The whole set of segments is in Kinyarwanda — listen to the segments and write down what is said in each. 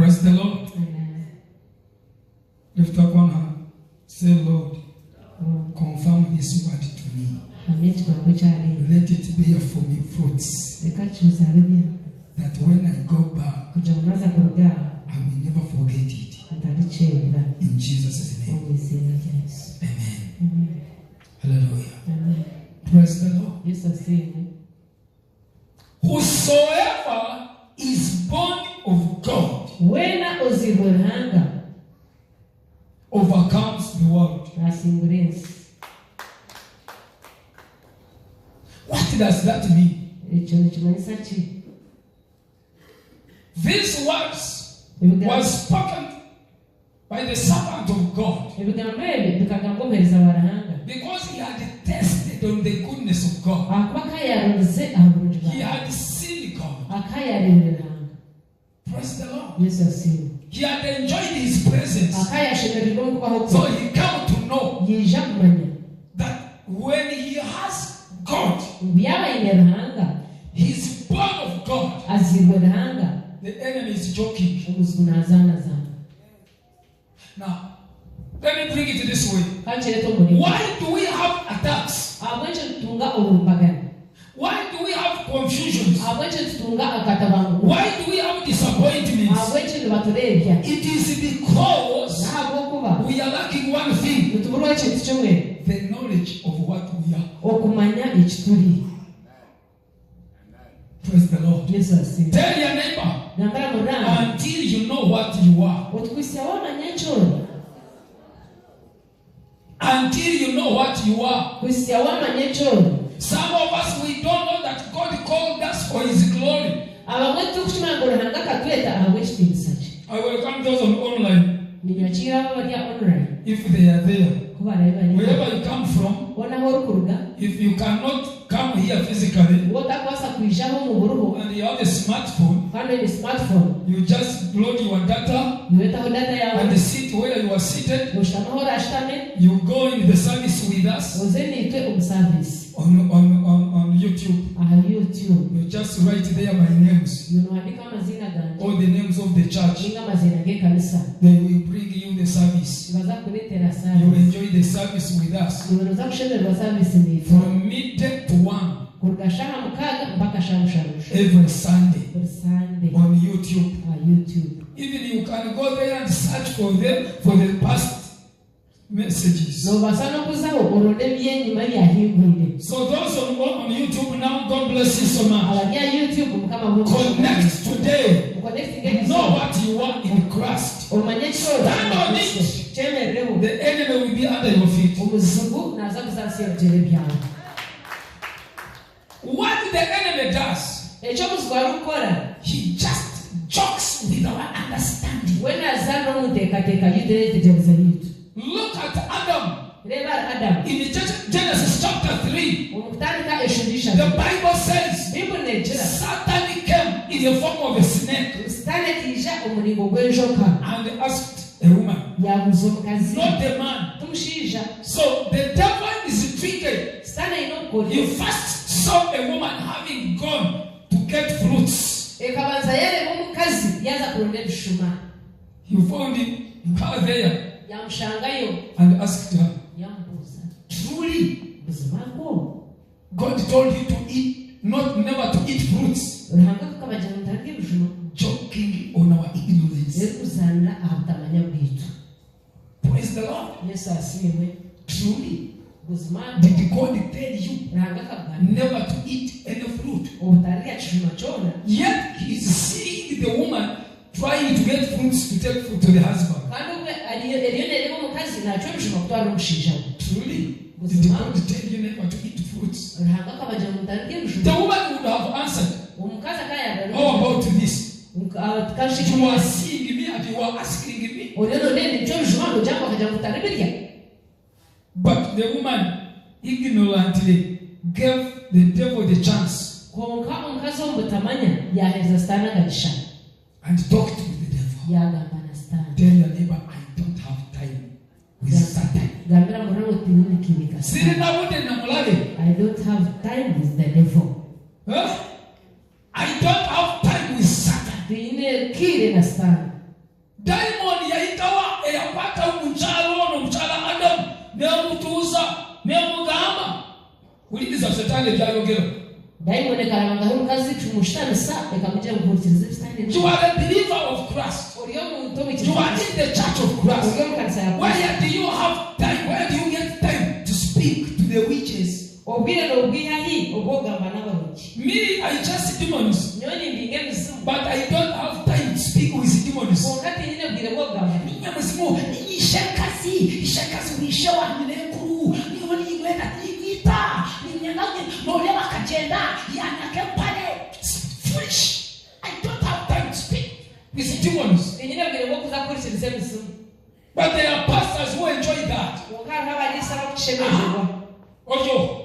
Praise the Lord. Lift up one hand. Say, Lord, confirm this word to me. Let it bear for me fruits. That when I go back, I will never forget it. In Jesus' name. Amen. Hallelujah. Praise the Lord. Whosoever is born of God overcomes the world. What does that mean? These words were spoken by the servant of God because he had tested on the goodness of God. He had seen God. Praise the Lord. He had enjoyed his presence. So he came to know that when he has God, he's born of God. The enemy is joking. Now, let me bring it this way. Why do we have attacks? Why do we have confusions? Why do we have disappointments? It is because we are lacking one thing: the knowledge of what we are. Praise the Lord. Tell your neighbor, until you know what you are. Until you know what you are. Some of us, we don't know that God called us for his glory. I welcome those on online. If they are there, wherever you come from, if you cannot come here physically, and you have a smartphone, you just load your data and sit where you are seated. You go in the service with us on YouTube. You just write there my names, all the names of the church. They will bring you the service. You enjoy the service with us from midday to 1 every Sunday on YouTube. Even you can go there and search for them for the past messages. So those on YouTube now, God bless you so much. Connect today. Know what you want in Christ. Stand on it. The enemy will be under your feet. What the enemy does, he just jokes with our understanding. Look at Adam. In Genesis chapter 3, the Bible says Satan came in the form of a snake and asked a woman, not a man. So the devil is tricked. He first saw a woman having gone to get fruits. He found her there and asked her, truly, God told you to eat, never to eat fruits. Joking on our ignorance. Praise the Lord. Truly, did God tell you never to eat any fruit? Yet he is seeing the woman trying to get fruits to take food to the husband. Truly, did God tell you never to eat fruits? The woman would have answered, how about this? You are seeing me and you are asking me. But the woman ignorantly gave the devil the chance and talked with the devil. Tell your neighbor, I don't have time with Satan. I don't have time with the devil. I don't have time with Satan. Diamond yaitawa eyapata umuchalo no muchala Adam ne mutuza ne mugamba uliza Satani byayogera. Diamond kalanga hukazi tumushitana sa ekamujya gukurikiza ibistani. You are a believer of Christ. You are in the church of Christ. Where do you have time? Where do you get time to speak to the witches? Me, I just demons. But I don't have time to speak with demons. Foolish. I don't have time to speak with demons. But there are pastors who enjoy that. Ojo.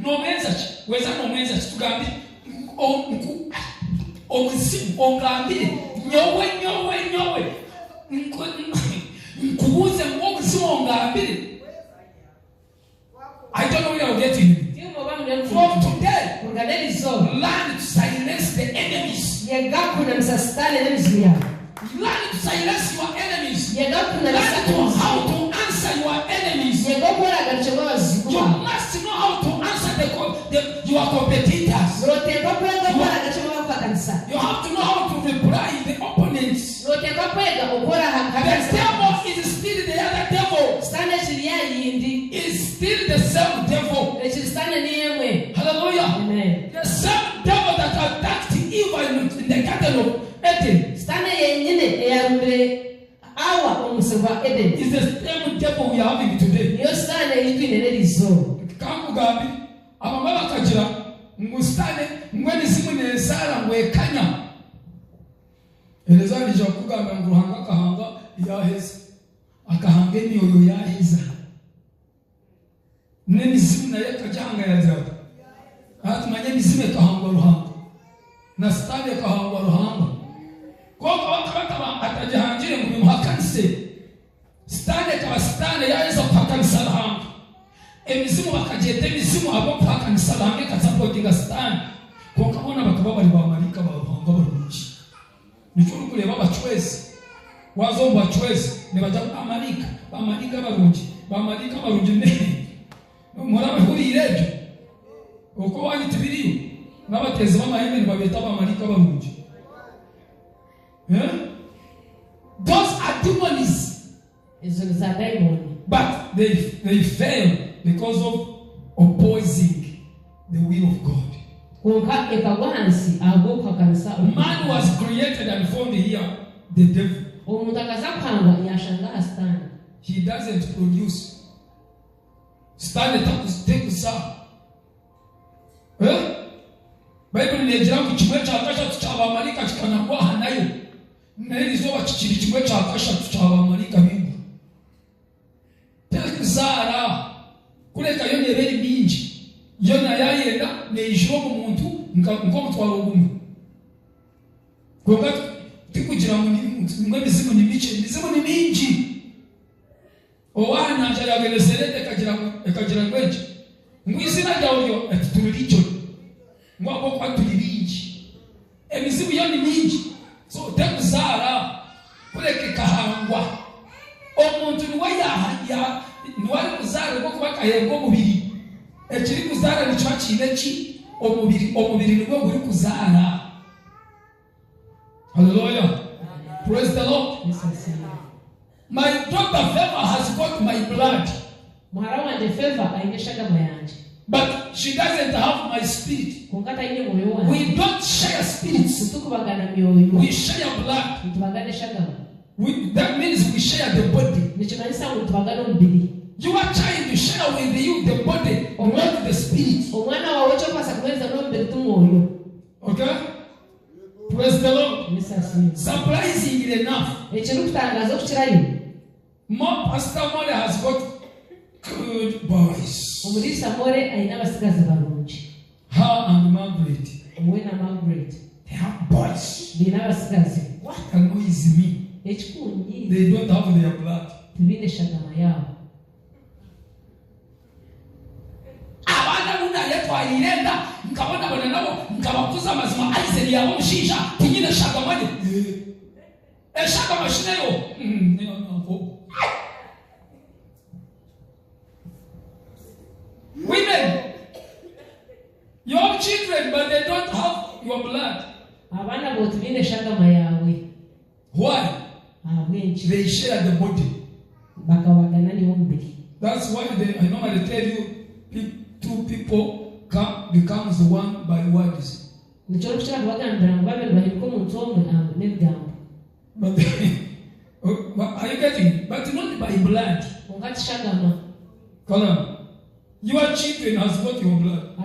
No message. Weza no message tugambi omusimu ongambire nyowe nkubuze omusimu ongambire. I don't know where you're getting. From today, learn to silence the enemies. Learn to silence your enemies. Learn how to answer your enemies. You must know how to answer your competitors. You have to know how to reply the opponents. The devil is still the other devil. Is still the same devil. Hallelujah. Amen. The same devil that attacked Eve in the Garden of Eden is the same devil we are having today. Kamugabi amamala kajira ngustane ngweni simu nesala ngwekanya elezani jo kugamba nguhanga kahanga yaheza akahangeni oyo yaheza neni simu naye kajanga yazaba atumanye nizime kahanga ruhanga na stade kahanga ruhanga kwa wakaba atajahanjire mu hakanse stade ka stade yaheza pakansa ruhanga emisimu bakajete emisimu abo pakansa ruhanga katsapotinga stade kwa kabona bakaba bali bamalika baruhanga barunji nicho kureba bachwezi wazo bachwezi ne baja bamalika barunji ne muraba huri irejo uko wanyitibiriyo nabateze bamahembe babeta bamalika barunji. Those are demons. But they fail because of opposing the will of God. Man was created and formed here, the devil. He doesn't produce. Stand take sa. Bible nejira ku kimwe cyakasha tucabamarika kikanagwa hanayo. Neri zo bakikiri kimwe cyakasha tucabamarika bingu. Tekzara kureka yo neberi minji. Yo na yayenda nejiro mu muntu nko mutwaro gumwe. Kuga tikugira mu mizimu ni minji. Owana cyaragereserete kagira gweje. Ngwizina ryawo turiricho. Mwako kwa tulibinji. Emizimu yo ni minji. So tekzara kureka kahangwa. Omuntu niwaya niwari kuzara ko kubaka yego mubiri. Ekiri kuzara ni cyakineki omubiri nibwo guri kuzara. Hallelujah. Praise the Lord. My daughter Favor has got my blood. But she doesn't have my spirit. We don't share spirits. We share blood. That means we share the body. You are trying to share with you the body, not the spirit. Okay? Praise the Lord. Surprisingly enough, more Pastor More has got good boys. Her and Margaret. They have boys. What annoys me? They don't have their blood. Abana muna yetu alirenda nkabona bwana nabo nkabakuza mazima aizeli yabo mshisha kinyine shagamani Eshaka machine yo. Women, you have children, but they don't have your blood. Abana botubine shaka mayawe. Why? They share the body. That's why I normally tell you, two people becomes one by words. But are you getting? But not by blood. Come on. Your children has got your blood.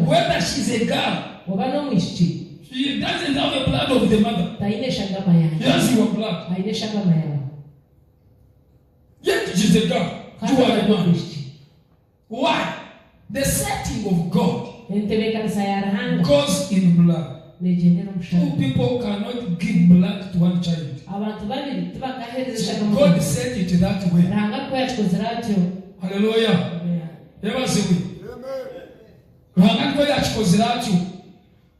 Whether she's a girl, she doesn't have the blood of the mother. She has your blood. Yet she's a girl. You are a man. Why? The setting of God goes in blood. Two people cannot give blood to one child. So God set it that way. Hallelujah. Never say we. Ranganko yachikozeracho.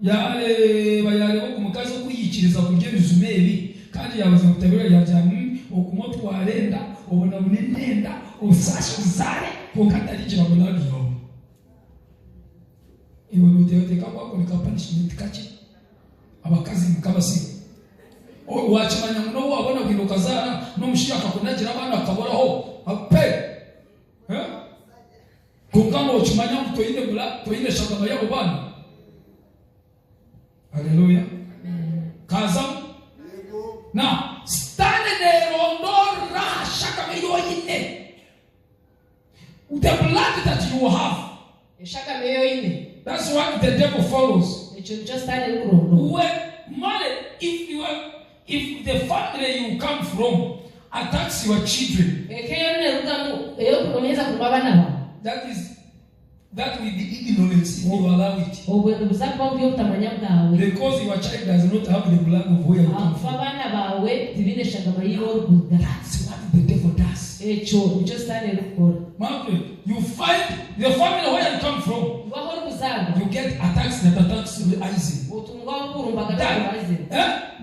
Yale bayale okumukazi okuyikiriza kugenzume ebi kandi yabuze mutabira yajamu okumoto walenda obona munenda osashuzare kokatalikira bulagi yo. Iwe noteyote kama ko punishment kachi. Abakazi mukabasi. Wachimanya muno wabona kwino kazara no mushiya akakunagira abana akaboraho ape. Kungamo uchimanya mtoine bula toine shaka yabo bana. Hallelujah. Kazam. Now, stand there on no shaka meyoine. The blood that you have. Shaka meyoine. That's what the devil follows. It should just stand in if the family you come from attacks your children. That will be ignorance if you allow it. Because your child does not have the blood of where you come from. That's what the devil does. You find the family where you come from. You get attacks that attacks Isaac.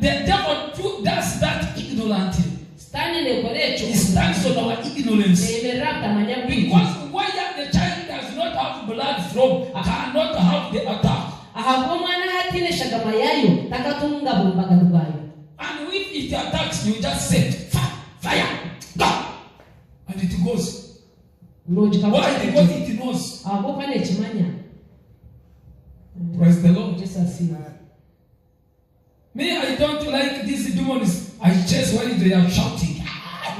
The devil does that ignorantly. He stands on our ignorance. Because where the child does not have blood from, cannot have the attack. And if it attacks, you just say, fire, go. And it goes. Why? Because it knows. Praise the Lord. Me, I don't like these demons. I chase when they are shouting. I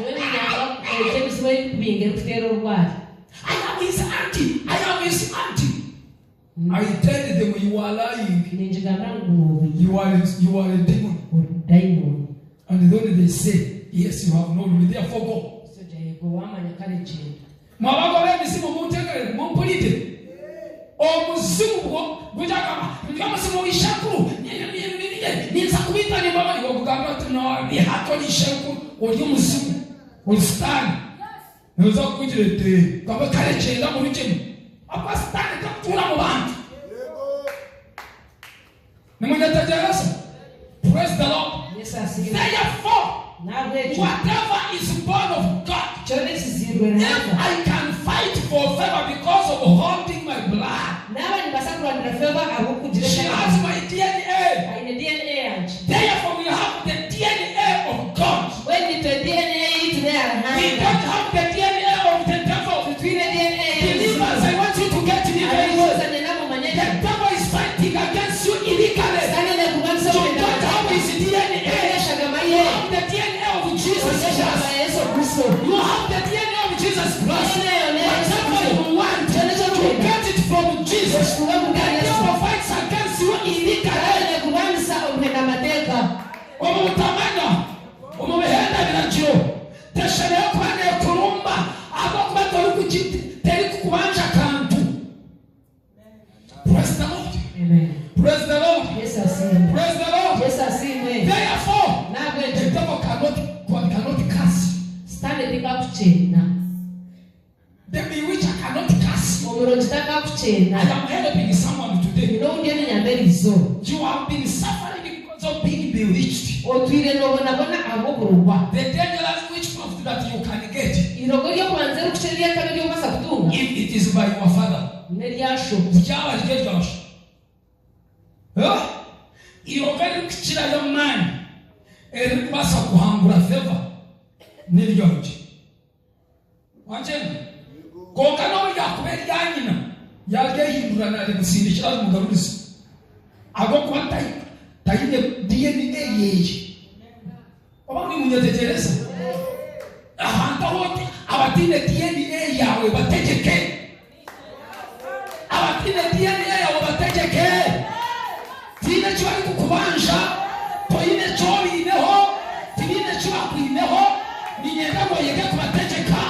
am his auntie. I am his auntie. I tell them you are lying. You are a demon. And then they say, yes, you have known me. Therefore go. Mabako le misimu mutekele mumpolite. O muzimu gujakama. Kama simu ishakuru. Niza kuita ni mama ni wakugamba tunawa ni hato ni shakuru. Odi muzimu. Ustani. Niza kujirete. Kama kale chenda murichemu. Apa stani kaptura mubantu. Nemanyatajarasa. Praise the Lord. Yes, I see. Therefore, whatever is born of God, if I can fight for favor because of holding my blood, she has my DNA. Therefore, we have the DNA of God. We don't have the DNA of the devil. Believers, I want you to get in it. The devil is fighting against you illegally. You don't have his DNA. You have the DNA of Jesus Christ. You have the DNA of Jesus Christ. Whatever you want, you get it from Jesus. The devil fights against you illegally. Umutamanya, umehenda binachio. Teshele kwani kurumba, abakwa torukuchiti, terikukuanja kantu. Praise the Lord. Amen. Praise the Lord. Yes, I see. Praise the Lord. Yes, I see. Therefore, the devil cannot curse. The bewitcher cannot curse. I am helping someone today. You have been suffering because of being bewitched. otwire nobona bona agokurwa. The dangerous witchcraft that you can get. Irogoyo kwanza kuchelia kabiri umasa kutunga. If it is by your father. Neliasho. Jawa lijejosh. Irogari kuchira yo man. Eribasa kuhangura favor. Niliyoje. Wanjeni. Kokano yakubeli yanyina. Yage hindura na limusindikira mugaruriza. Ago kwanta tayine DNA yeje. Obani munyetetereza. Ahanta wote abatine DNA yawe bategeke. Abatine DNA yawe bategeke. Tine chwali kukubanja. Toine chori ineho. Tine chwali ineho. Ninyenda moyege kubategeka.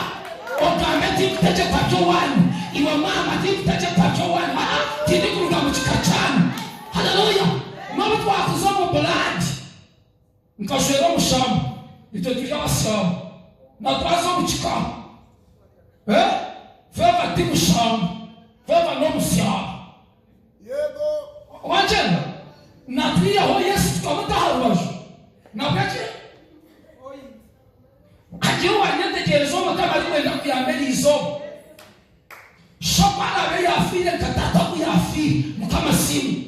Okameti kutegeka chowani. Iwa mama ti kutegeka chowani. Tine kuruga mchikachani. Hallelujah. Mama tu akuzoma blood. Nkashwera mushamba. Ito tuja wasamba. Na twazo mchika. Feva ti mushamba. Feva no mushamba. Yego. Wanjena. Na tuya ho Yesu tukamata halwajo. Na baki. Ajiwa wanyete kelezoma kama liwe na kuyambeli izo. Shopala we ya afile katata kuya afile. Mkama simu.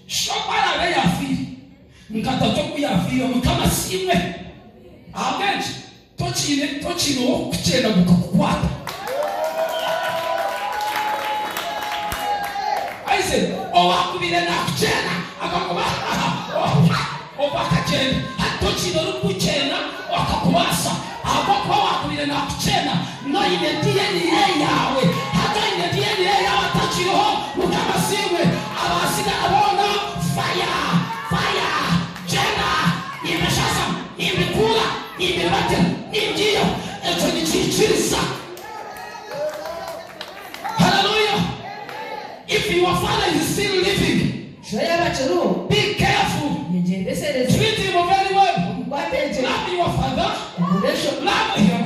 Shopala we ya afile. Mkatata kuya afile. Mkama simu. Amen. Tochine okuchena mukakukwata. Aise, owakubile na kuchena. Akakuba. Obakachena. Tochine rukuchena. Wakakubasa. Abakwa wakubile na kuchena. No ine DNA yawe. Hata ine DNA yawe tachiho. Mukama siwe. Abasida abona. Fire. Fire. Chena. Imeshasa. Imekula. Imebate. Injio. Eto ni chichirisa. Hallelujah. If your father is still living, be careful. Treat him very well. Love your father. Love him.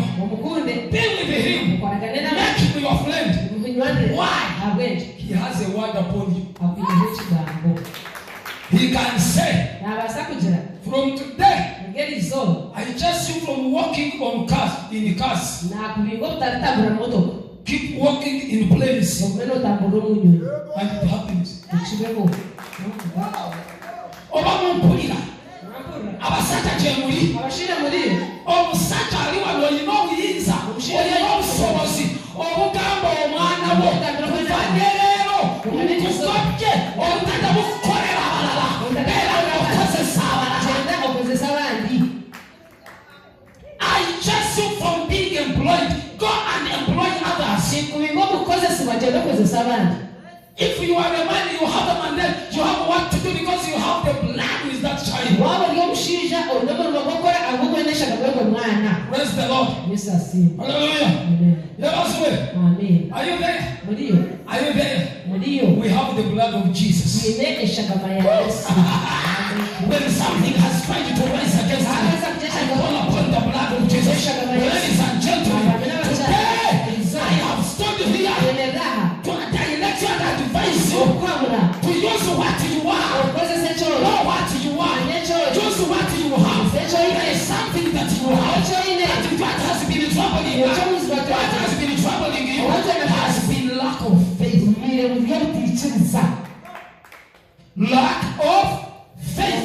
Be with him. Make him your friend. Why? He has a word upon you. He can say, from today, I trust you from walking on cars, in cars. Keep walking in place. And it happens. Obamumpulira. Abasata jemuli. Omusata aliwa loyino uyinza. Oyino obusobozi. Obugamba omwana wo. Kuvanyereero. Kukopye. Obutanda bukukolera abalala. Era okozesa abalala. I trust you from being employed. Go and employ others. If you are a man, you have a mandate, you have what to do because you have the blood with that child. Praise the Lord. Hallelujah. Amen. Are you there? Are you there? We have the blood of Jesus. When something has tried to rise against us, I call upon the blood of Jesus. Ladies and gentlemen, today I have stood here to direct you and advise you to use what you are, know what you are, use what you have. There is something that you have that has been troubling you. What has been troubling you has been lack of faith. Lack of faith.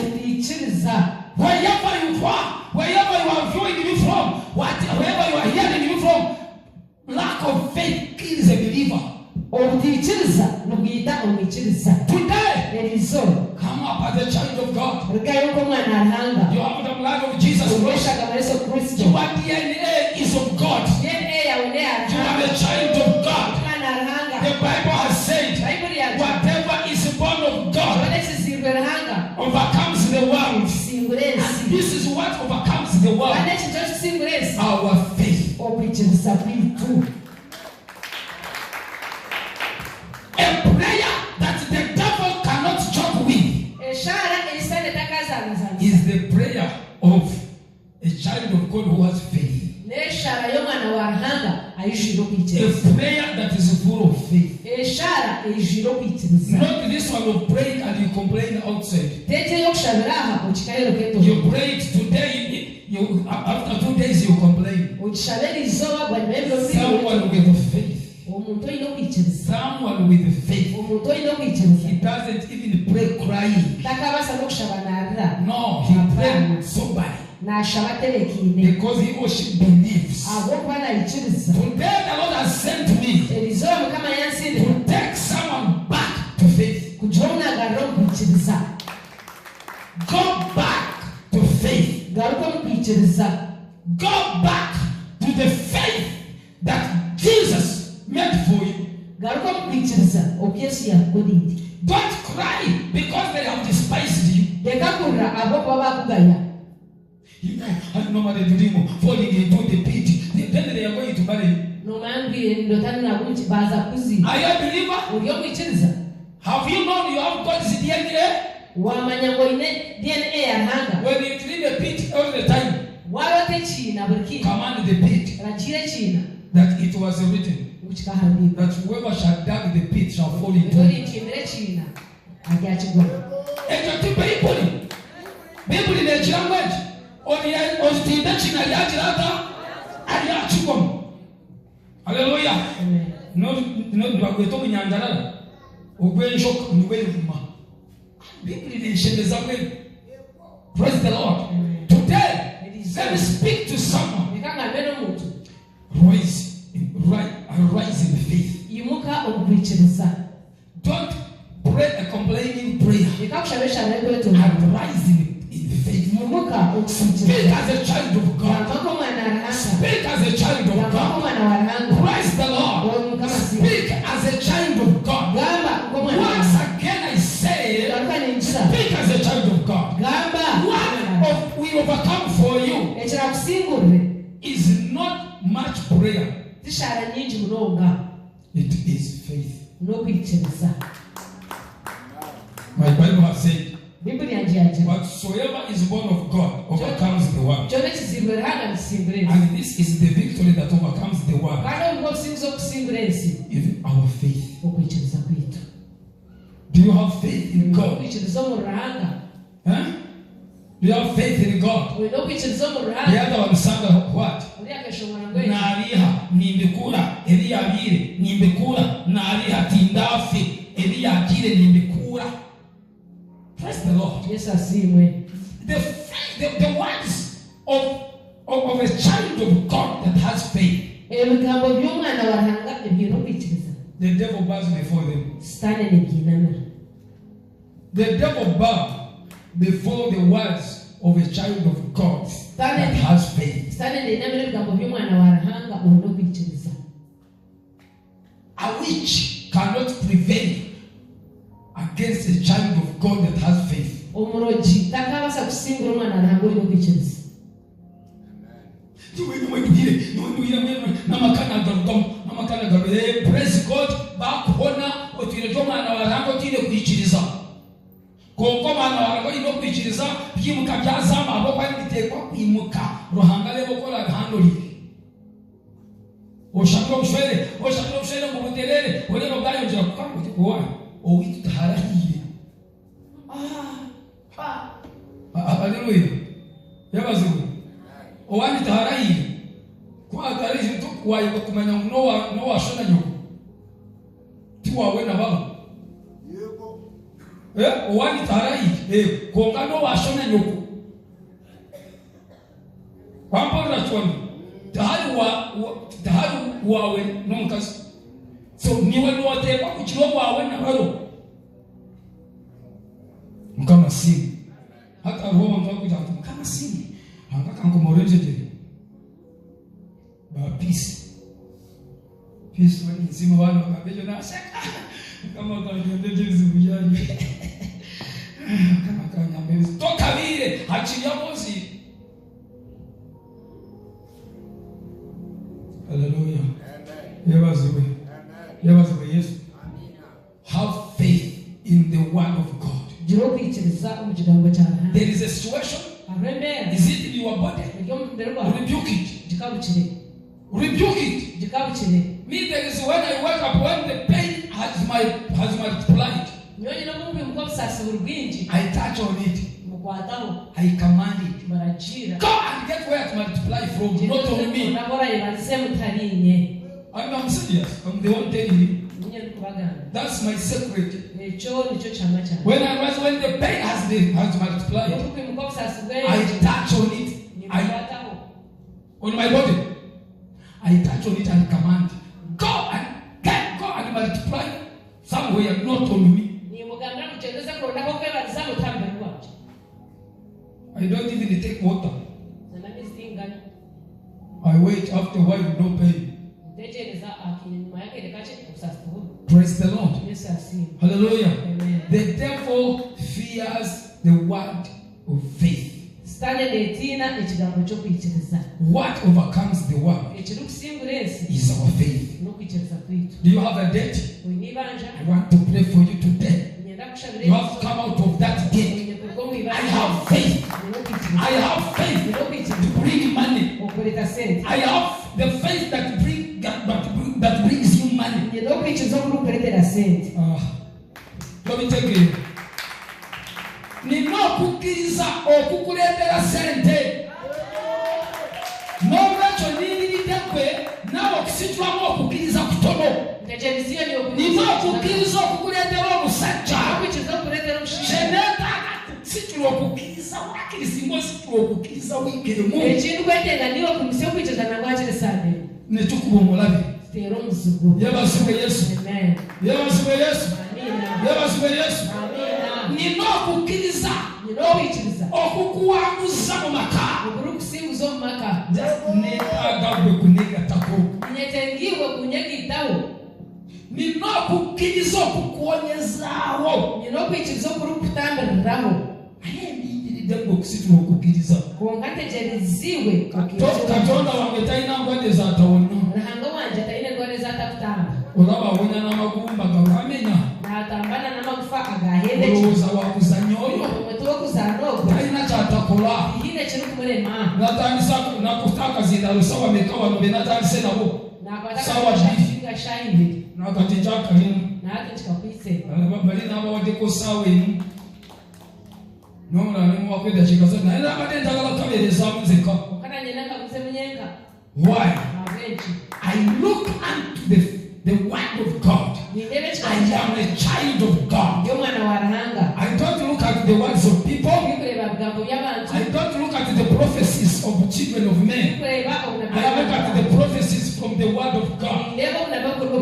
Wherever you are, wherever you are viewing me from, wherever you are hearing me from, lack of faith kills a believer. Today, come up as a child of God. You have the blood of Jesus Christ. Your DNA is of God. You are a child of God. The Bible has said, whatever is born of God overcomes the world. And this is what overcomes the world. Our faith. A prayer that the devil cannot joke with is the prayer of a child of God who has faith. A prayer that is full of faith. eshara ejiro kwitiriza. Not this one of praying and you complain outside. Tete yokushabira aha ukikayero keto. You prayed today, you after 2 days you complain. Ukishabira izoba bwa nebyo. Someone with faith. Omuntu ino kwitiriza. Someone with faith. Omuntu ino kwitiriza. He doesn't even pray crying. Takabasa no kushabanarira. No, he prays somebody. Because he or she believes. Today the Lord has sent me to take someone back to faith. Go back to faith. Go back to the faith that Jesus made for you. Don't cry because they have despised you. You know, I normally dream falling into the pit. Then they are going to marry you. Are you a believer? Have you known you have God's DNA? When you clean the pit all the time, command the pit that it was written that whoever shall dig the pit shall fall into it. People in the language. Hallelujah. No, bagweto munyandarara. Ogwenshok niweluma. Praise the Lord. Today, let me speak to someone. Rise in faith. Don't pray a complaining prayer. Rise in faith. Speak as a child of God. Speak as a child of God. Praise the Lord. Speak as a child of God. Once again I say, speak as a child of God. What we overcome for you is not much prayer. It is faith. My Bible has said, whatsoever is born of God overcomes the world. And this is the victory that overcomes the world. Even our faith. Do you have faith in God? Huh? Do you have faith in God? The other one sang what? Nariha nimbekura eliyabire nimbekura nariha tindafi eliyakire nimbekura. Praise the Lord. Yes, I see me. The words of a child of God that has faith. The devil bows before them. The devil bows before the words of a child of God that has faith. A witch cannot prevail against a child of God that has faith. Praise God. Hallelujah. Yabazuru. Owani taharahi. Kwa tarihi tu kwa kumenya no shona nyo. Tiwa wena baba. Yego. Owani taharahi. Konga no shona nyo. Kwambo na choni. Tahari wawe no mkazi. So niwe no te kwa kuchiro wawe na baro. Mkama simu. Hata roho mtakuja kama simu. Hangaka ngomorejeje. Ba peace. Peace wani nzima wana kabejo na shaka. Kama kajendeje zibujani. Kama kanyambezi. Toka vile achilia mozi. Hallelujah. Amen. Yes. Have faith in the word of God. There is a situation. Is it in your body? Rebuke it. Rebuke it. Me, there is when I wake up, when the pain has multiplied, I touch on it. I command it. Go and get where it multiply from, not on me. I'm serious. I'm the one telling you. That's my secret. When the pain has multiplied, I touch on it. On my body, I touch on it and command. Go and multiply somewhere, not on me. I don't even take water. I wait after a while, no pain. Praise the Lord. Hallelujah. Amen. The devil fears the word of faith. What overcomes the world is our faith. Do you have a debt? I want to pray for you today. You have to come out of that gate. I have faith. I have faith to bring money. I have the faith that brings you money. Let me tell you. Nino kukiriza okukuletera sente. Nobracho nilidekwe nawo kisitwamu okukiriza kutono. Nino kukiriza okukuletera omusajja. Sheneta situlo okukiriza wakiriza situlo okukiriza wikere mu. Ekintu kwetenga niwo kumisyo kwicaza nagwakire sande. Ne tukuba omulabi. Tero musugu. Yabasuwe Yesu. Amen. Yabasuwe Yesu. Amina. Yabasuwe Yesu. Nino kukiriza okukuwanguza mu maka okurukusinguza mu maka netagabwe kunegatako nyetengiwe kunyegitawo nino kukiriza okukuonyezaawo nino kwikiriza okurukutambiriraho ayendindiridde okusitula okukiriza kongategereziwe katonda wange talina ndwadde zatawonna ruhanga wanje talina ndwadde zatakutamba olaba awonya n'amagumba gawamenya natambana n'amagufa agahende olowooza wakuzanya oyo talina kyatakola natandisa nakutakazinalo sawa meka wano benatandise nabo sawa bbiri nakati kyakalimu bali n'abawaddeko sawa emu nomulala nemuwakweda kikaza naye nabadde njagala kabeerezaamu nzeka. Why? I look unto the word of God. I am a child of God. I don't look at the words of people. I don't look at the prophecies of children of men. I look at the prophecies from the word of God.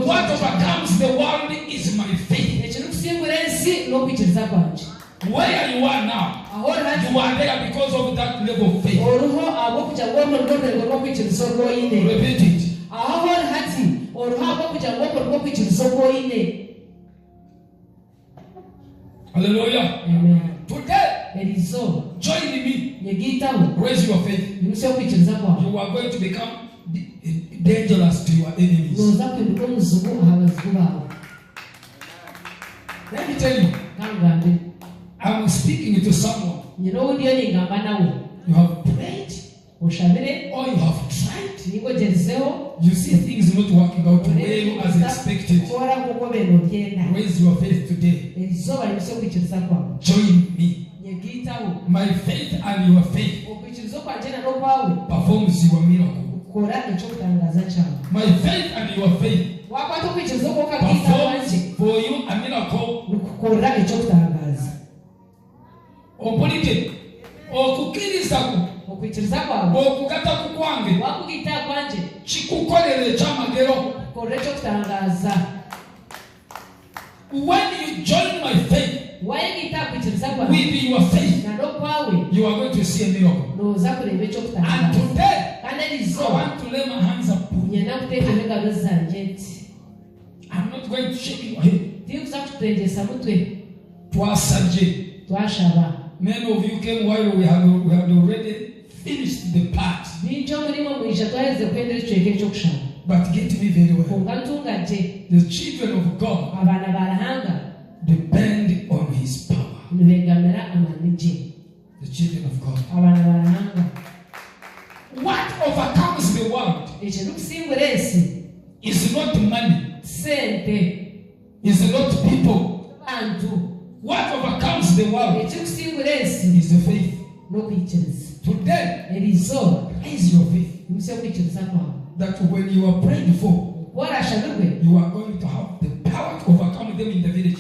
What overcomes the world is my faith. Where you are now, you are there because of that level of faith. Repeat it. Hallelujah. Amen. Today, join me. Raise your faith. You are going to become dangerous to your enemies. Let me tell you. I'm speaking to someone. You have prayed or you have tried. You see things not working out well as expected. Raise your faith today. Join me. My faith and your faith performs your miracle. My faith and your faith performs for you a miracle. Opolite okukiriza okukata kukwange chikukolere chamagero. When you join my faith with your faith, you are going to see a miracle. And today I want to lay my hands upon you. I'm not going to shake your head. Many of you came while we had already finished the part. But get me very well. The children of God depend on His power. The children of God. What overcomes the world is not money. It is not people. What overcomes the world is the faith. Today, raise your faith that when you are praying for, you are going to have the power to overcome them in the village.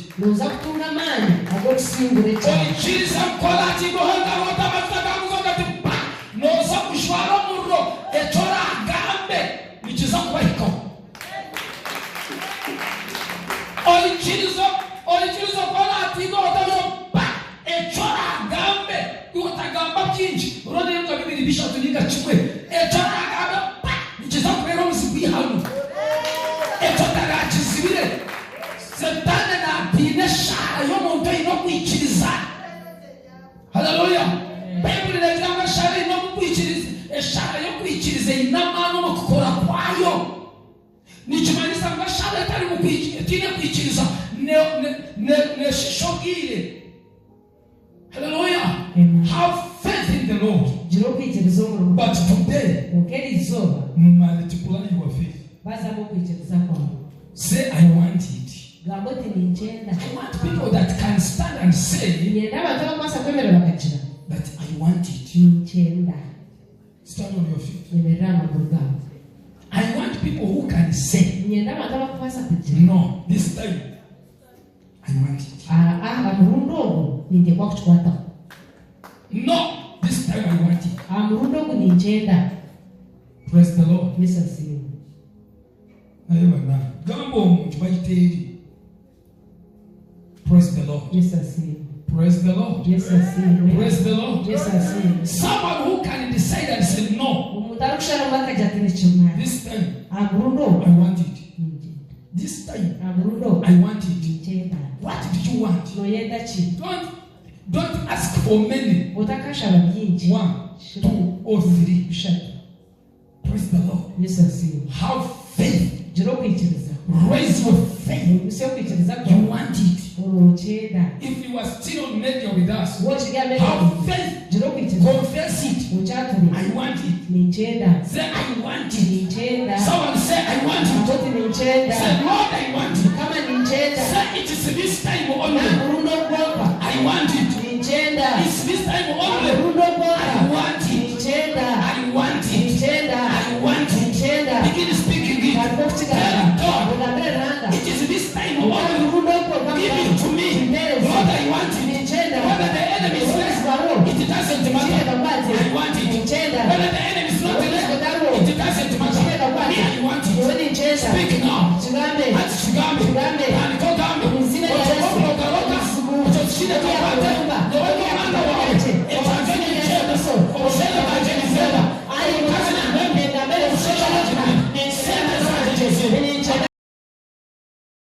Hallelujah. Bible inasema shari inapokuichiriza, shari yokuichiriza inamano mukukora kwayo. Nichimaliza nga shari tali kuichiriza ne shishogire. Hallelujah. Have faith in the Lord. But today, multiply your faith. Say, I want it. I want people that can stand and say that I want it. Stand on your feet. I want people who can say, no, this time I want it. No, this time I want it. Praise the Lord. Praise the Lord. Praise the Lord. Praise the Lord. Someone who can decide and say no. This time I want it. This time I want it. What did you want? Don't ask for many. 1, 2, or 3. Praise the Lord. Have faith. Raise your faith. You want it. If you are still on media with us, have faith. Confess it. I want it. Say I want it. Someone say I want it. Say Lord I want it. Say it is this time only. I want it. It's this time only. I want it. I want it. I want it. Begin speaking it. Tell God. It is this time only.